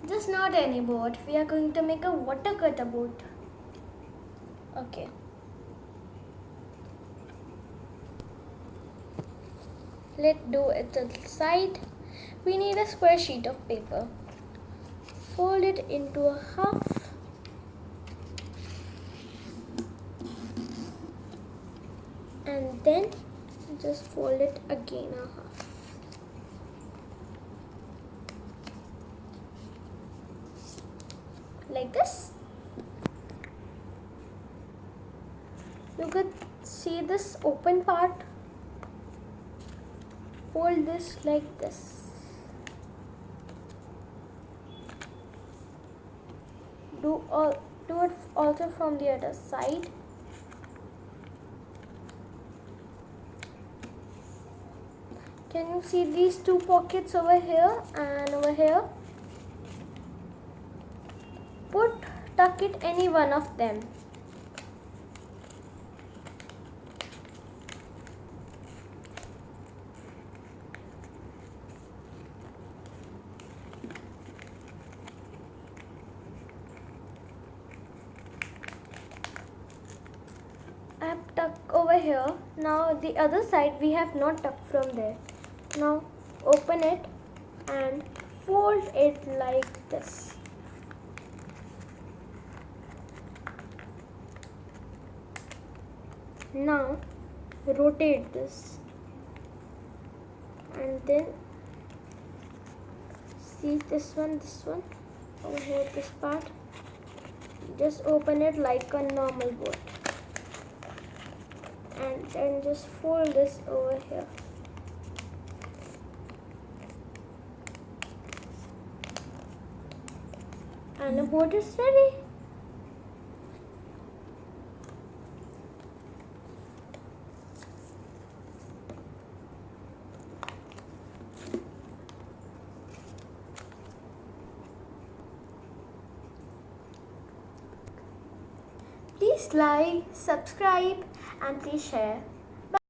Just not any boat. We are going to make a watercolor boat. Okay. Let's do it to the side. We need a square sheet of paper. Fold it into a half. And then just fold it again a half. Like this. You could see this open part. Fold this like this. Do it also from the other side. Can you see these two pockets over here and over here? Tuck it any one of them. I have tucked over here. Now the other side we have not tucked from there. Now open it and fold it like this. Now rotate this and then see this one over here, this part. Just open it like a normal boat and then just fold this over here. And the boat is ready. Please like, subscribe and please share.